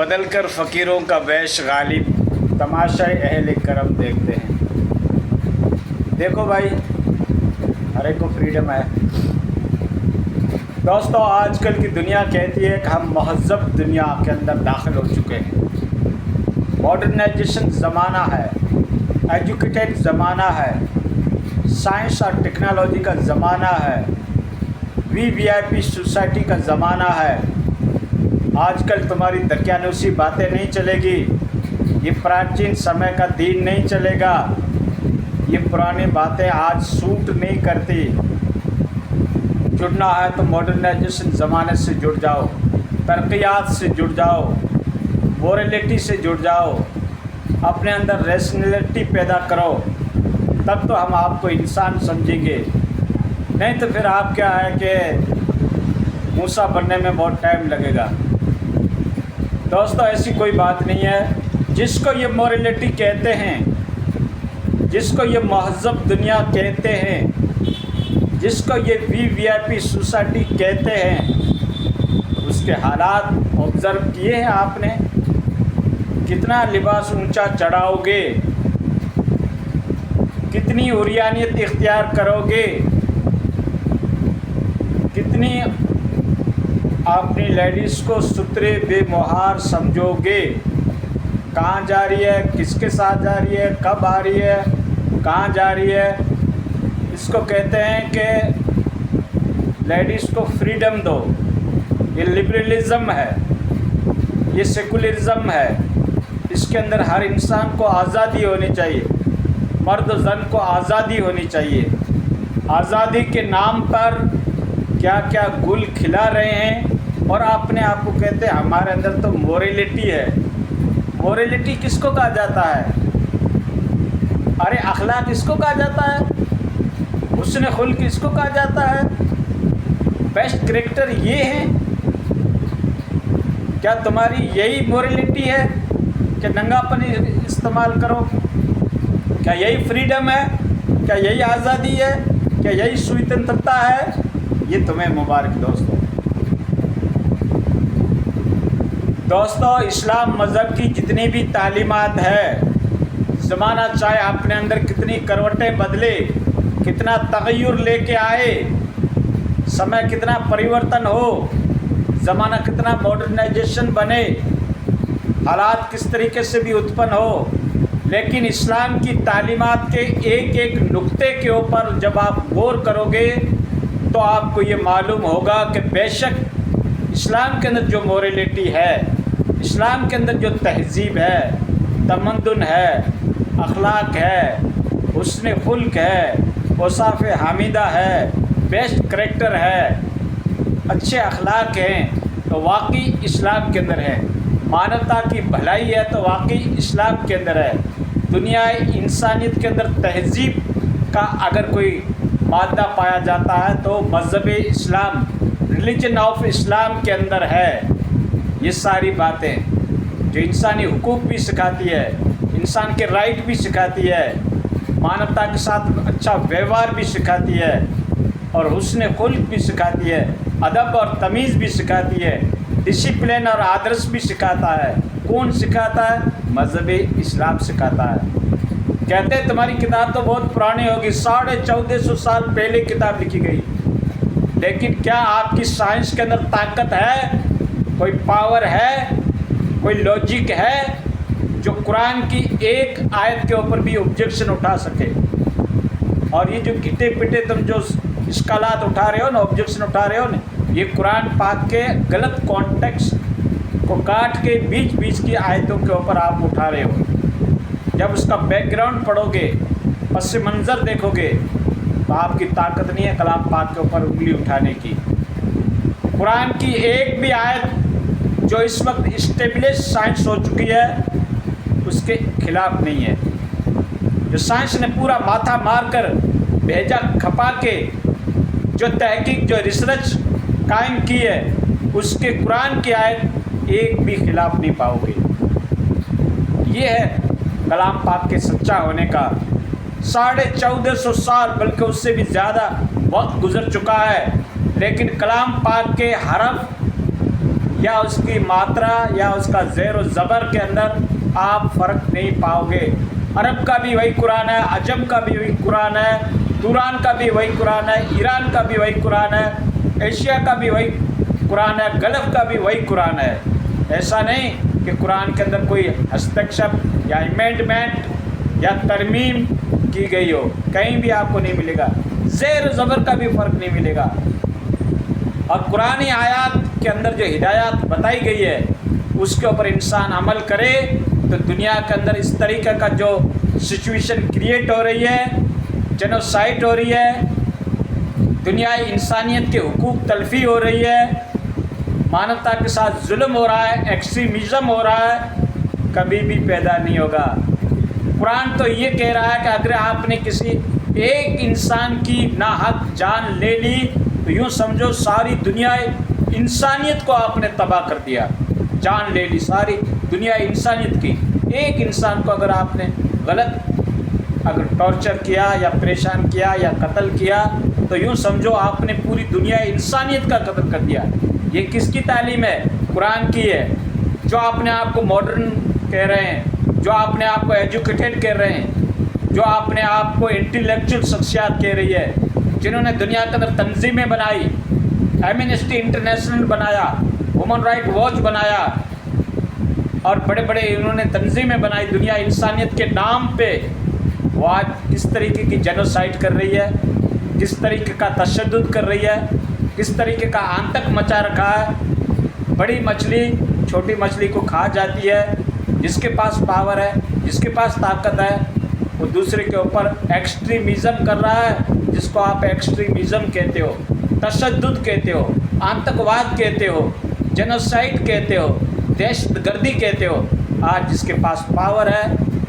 بدل کر فقیروں کا ویش غالب، تماشائے اہل کرم دیکھتے ہیں۔ دیکھو بھائی، ہر ایک کو فریڈم ہے۔ دوستو، آج کل کی دنیا کہتی ہے کہ ہم مہذب دنیا کے اندر داخل ہو چکے ہیں۔ ماڈرنائزیشن زمانہ ہے، ایجوکیٹڈ زمانہ ہے، سائنس اور ٹیکنالوجی کا زمانہ ہے، وی آئی پی سوسائٹی کا زمانہ ہے۔ آج کل تمہاری دقیانوسی باتیں نہیں چلے گی، یہ پراچین سمے کا دین نہیں چلے گا، یہ پرانی باتیں آج سوٹ نہیں کرتی۔ جڑنا ہے تو ماڈرنائزیشن زمانے سے جڑ جاؤ، ترقیات سے جڑ جاؤ، مورلٹی سے جڑ جاؤ، اپنے اندر ریشنلٹی پیدا کرو، تب تو ہم آپ کو انسان سمجھیں گے۔ نہیں تو پھر آپ کیا ہے کہ موسیٰ بننے میں بہت ٹائم لگے گا۔ دوستو، ایسی کوئی بات نہیں ہے۔ جس کو یہ مورلٹی کہتے ہیں، جس کو یہ مہذب دنیا کہتے ہیں، جس کو یہ وی آئی پی سوسائٹی کہتے ہیں، اس کے حالات آبزرو کیے ہیں آپ نے؟ کتنا لباس اونچا چڑھاؤ گے، کتنی عریانیت اختیار کرو گے، کتنی اپنی لیڈیز کو سترے بے مہار سمجھو گے؟ کہاں جا رہی ہے، کس کے ساتھ جا رہی ہے، کب آ رہی ہے، کہاں جا رہی ہے؟ اس کو کہتے ہیں کہ لیڈیز کو فریڈم دو۔ یہ لبرلزم ہے، یہ سیکولرزم ہے۔ اس کے اندر ہر انسان کو آزادی ہونی چاہیے، مرد و زن کو آزادی ہونی چاہیے۔ آزادی کے نام پر کیا کیا گل کھلا رہے ہیں، اور اپنے آپ کو کہتے ہیں ہمارے اندر تو مورلٹی ہے۔ مورلٹی کس کو کہا جاتا ہے؟ ارے اخلاق کس کو کہا جاتا ہے؟ حسن خلق کس کو کہا جاتا ہے؟ بیسٹ کریکٹر یہ ہے؟ کیا تمہاری یہی مورلٹی ہے کہ ننگا پن استعمال کرو؟ کیا یہی فریڈم ہے؟ کیا یہی آزادی ہے؟ کیا یہی سوتنترتا ہے؟ یہ تمہیں مبارک دوستو، اسلام مذہب کی جتنی بھی تعلیمات ہے، زمانہ چاہے اپنے اندر کتنی کروٹیں بدلے، کتنا تغیر لے کے آئے، سمے کتنا پریورتن ہو، زمانہ کتنا ماڈرنائزیشن بنے، حالات کس طریقے سے بھی اتپن ہو، لیکن اسلام کی تعلیمات کے ایک ایک نقطے کے اوپر جب آپ غور کرو گے تو آپ کو یہ معلوم ہوگا کہ بے شک اسلام کے اندر جو مورلٹی ہے، اسلام کے اندر جو تہذیب ہے، تمدن ہے، اخلاق ہے، حسن خلق ہے، اوصاف حمیدہ ہے، بیسٹ کریکٹر ہے، اچھے اخلاق ہیں، تو واقعی اسلام کے اندر ہے۔ مانوتا کی بھلائی ہے تو واقعی اسلام کے اندر ہے۔ دنیا انسانیت کے اندر تہذیب کا اگر کوئی مادہ پایا جاتا ہے تو مذہب اسلام، ریلیجن آف اسلام کے اندر ہے۔ یہ ساری باتیں جو انسانی حقوق بھی سکھاتی ہے، انسان کے رائٹ بھی سکھاتی ہے، مانوتا کے ساتھ اچھا ویوہار بھی سکھاتی ہے، اور حسن خلق بھی سکھاتی ہے، ادب اور تمیز بھی سکھاتی ہے، ڈسپلن اور آدرش بھی سکھاتا ہے۔ کون سکھاتا ہے؟ مذہب اسلام سکھاتا ہے۔ کہتے ہیں تمہاری کتاب تو بہت پرانی ہوگی، 1450 سال پہلے کتاب لکھی گئی، لیکن کیا آپ کی سائنس کے اندر طاقت ہے، کوئی پاور ہے، کوئی لاجک ہے جو قرآن کی ایک آیت کے اوپر بھی آبجیکشن اٹھا سکے؟ اور یہ جو گھٹے پٹے تم جو اشکالات اٹھا رہے ہو نا، آبجیکشن اٹھا رہے ہو نا، یہ قرآن پاک کے غلط کانٹیکسٹ کو کاٹ کے بیچ بیچ کی آیتوں کے اوپر آپ اٹھا رہے ہو۔ جب اس کا بیک گراؤنڈ پڑھو گے، پس منظر دیکھو گے، تو آپ کی طاقت نہیں ہے کلام پاک کے اوپر انگلی اٹھانے کی۔ قرآن کی ایک بھی آیت جو اس وقت اسٹیبلش سائنس ہو چکی ہے، اس کے خلاف نہیں ہے۔ جو سائنس نے پورا ماتھا مار کر بھیجا کھپا کے جو تحقیق، جو ریسرچ قائم کی ہے، اس کے قرآن کی آیت ایک بھی خلاف نہیں پاؤ گے۔ یہ ہے کلام پاک کے سچا ہونے کا۔ 1450 سال بلکہ اس سے بھی زیادہ وقت گزر چکا ہے، لیکن کلام پاک کے حرف یا اس کی ماترا یا اس کا زیر و زبر کے اندر آپ فرق نہیں پاؤ گے۔ عرب کا بھی وہی قرآن ہے، عجم کا بھی وہی قرآن ہے، توران کا بھی وہی قرآن ہے، ایران کا بھی وہی قرآن ہے، ایشیا کا بھی وہی قرآن ہے، گلف کا بھی وہی قرآن ہے۔ ایسا نہیں کہ قرآن کے اندر کوئی ہستکشپ یا امینڈمنٹ یا ترمیم کی گئی ہو، کہیں بھی آپ کو نہیں ملے گا، زیر و زبر کا بھی فرق نہیں ملے گا۔ اور قرآنی آیات کے اندر جو ہدایات بتائی گئی ہے اس کے اوپر انسان عمل کرے تو دنیا کے اندر اس طریقے کا جو سچویشن کریٹ ہو رہی ہے، جینوسائڈ ہو رہی ہے، دنیائی انسانیت کے حقوق تلفی ہو رہی ہے، مانوتا کے ساتھ ظلم ہو رہا ہے، ایکسٹریمزم ہو رہا ہے، کبھی بھی پیدا نہیں ہوگا۔ قرآن تو یہ کہہ رہا ہے کہ اگر آپ نے کسی ایک انسان کی ناحق جان لے لی تو یوں سمجھو ساری دنیا انسانیت کو آپ نے تباہ کر دیا۔ جان لے لی ساری دنیا انسانیت کی، ایک انسان کو اگر آپ نے غلط اگر ٹارچر کیا یا پریشان کیا یا قتل کیا تو یوں سمجھو آپ نے پوری دنیا انسانیت کا قتل کر دیا۔ یہ کس کی تعلیم ہے؟ قرآن کی ہے۔ جو اپنے آپ کو ماڈرن کہہ رہے ہیں، جو اپنے آپ کو ایجوکیٹڈ کہہ رہے ہیں، جو اپنے آپ کو انٹلیکچوئل شخصیات کہہ رہی ہے، جنہوں نے دنیا کے اندر تنظیمیں بنائی، ایمنسٹی انٹرنیشنل بنایا، ہیومن رائٹ واچ بنایا، اور بڑے بڑے انہوں نے تنظیمیں بنائی دنیا انسانیت کے نام پہ، وہ آج کس طریقے کی جینوسائڈ کر رہی ہے، کس طریقے کا تشدد کر رہی ہے، کس طریقے کا آتنک مچا رکھا ہے۔ بڑی مچھلی چھوٹی مچھلی کو کھا جاتی ہے، جس کے پاس پاور ہے، جس کے پاس طاقت ہے، وہ دوسرے کے اوپر ایکسٹریمزم کر رہا ہے، جس کو آپ ایکسٹریمزم کہتے ہو، تشدد کہتے ہو، آتنک واد کہتے ہو، جینوسائڈ کہتے ہو، دہشت گردی کہتے ہو۔ آج جس کے پاس پاور ہے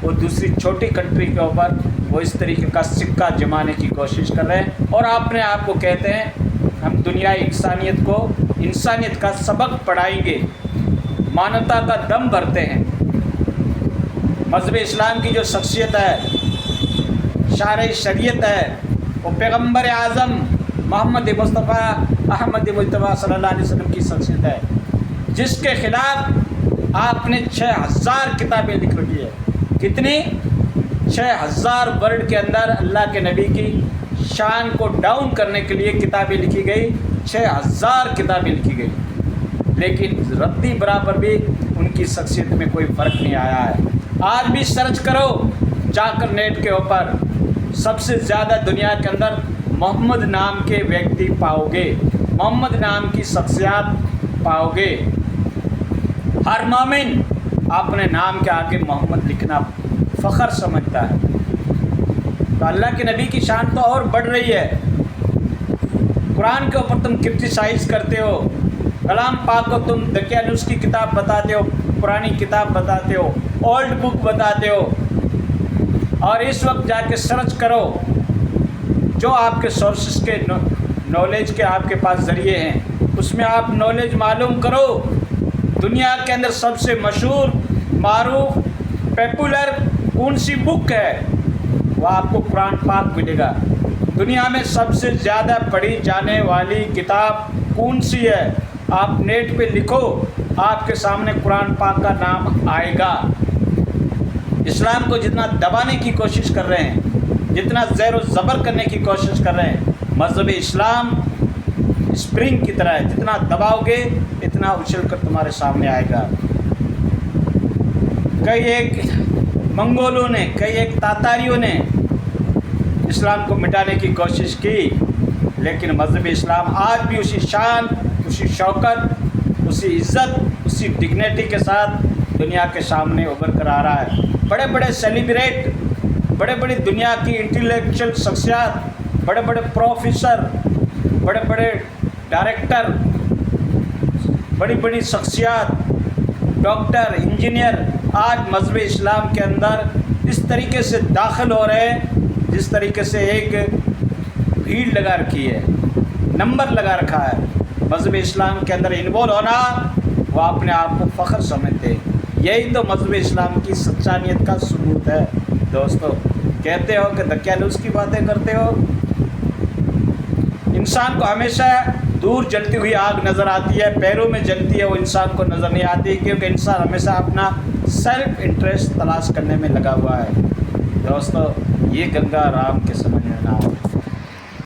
وہ دوسری چھوٹی کنٹری کے اوپر وہ اس طریقے کا سکہ جمانے کی کوشش کر رہے ہیں، اور اپنے آپ کو کہتے ہیں ہم دنیای انسانیت کو انسانیت کا سبق پڑھائیں گے، مانوتا کا دم بھرتے ہیں۔ مذہب اسلام کی جو شخصیت ہے، شارع شریعت ہے، وہ پیغمبر اعظم محمد مصطفیٰ احمد مجتبیٰ صلی اللہ علیہ وسلم کی شخصیت ہے، جس کے خلاف آپ نے 6000 کتابیں لکھ رکھی ہے۔ کتنی؟ 6000 ورڈ کے اندر اللہ کے نبی کی شان کو ڈاؤن کرنے کے لیے کتابیں لکھی گئی، 6000 کتابیں لکھی گئی، لیکن رتی برابر بھی ان کی شخصیت میں کوئی فرق نہیں آیا ہے۔ آج بھی سرچ کرو جا کر نیٹ کے اوپر، سب سے زیادہ دنیا کے اندر محمد نام کے ویکتی پاؤ گے، محمد نام کی شخصیات پاؤ گے۔ ہر مومن اپنے نام کے آگے محمد لکھنا فخر سمجھتا ہے۔ تو اللہ کے نبی کی شان تو اور بڑھ رہی ہے۔ قرآن کے اوپر تم کرٹیسائز کرتے ہو، کلام پاک کو تم دقیانوس کی کتاب بتاتے ہو، پرانی کتاب بتاتے ہو، اولڈ بک بتاتے ہو، اور اس وقت جا کے سرچ کرو جو آپ کے سورسز کے نالج کے آپ کے پاس ذریعے ہیں، اس میں آپ نالج معلوم کرو۔ دنیا کے اندر سب سے مشہور، معروف، پیپولر کون سی بک ہے؟ وہ آپ کو قرآن پاک ملے گا۔ دنیا میں سب سے زیادہ پڑھی جانے والی کتاب کون سی ہے؟ آپ نیٹ پہ لکھو، آپ کے سامنے قرآن پاک کا نام آئے گا۔ اسلام کو جتنا دبانے کی کوشش کر رہے ہیں، جتنا زیر و زبر کرنے کی کوشش کر رہے ہیں، مذہب اسلام اسپرنگ کی طرح ہے، جتنا دباؤ گے اتنا اچھل کر تمہارے سامنے آئے گا۔ کئی ایک منگولوں نے، کئی ایک تاتاریوں نے اسلام کو مٹانے کی کوشش کی، لیکن مذہب اسلام آج بھی اسی شان، اسی شوکت، اسی عزت، اسی ڈگنیٹی کے ساتھ دنیا کے سامنے ابھر کر آ رہا ہے۔ بڑے بڑے سیلیبریٹ، بڑے بڑے دنیا کی انٹلیکچوئل شخصیات، بڑے بڑے پروفیسر، بڑے بڑے ڈائریکٹر، بڑی بڑی شخصیات، ڈاکٹر، انجینئر آج مذہب اسلام کے اندر اس طریقے سے داخل ہو رہے ہیں جس طریقے سے ایک بھیڑ لگا رکھی ہے، نمبر لگا رکھا ہے۔ مذہب اسلام کے اندر انوالو ہونا وہ اپنے آپ کو فخر سمجھتے ہیں۔ یہی تو مذہب اسلام کی سچانیت کا ثبوت ہے۔ دوستو کہتے ہو کہ دقیانوس کی باتیں کرتے ہو، انسان کو ہمیشہ دور جلتی ہوئی آگ نظر آتی ہے، پیروں میں جلتی ہے، وہ انسان کو نظر نہیں آتی، کیونکہ انسان ہمیشہ اپنا سیلف انٹرسٹ تلاش کرنے میں لگا ہوا ہے۔ دوستو یہ گنگا رام کے سمجھ میں نہ آئے۔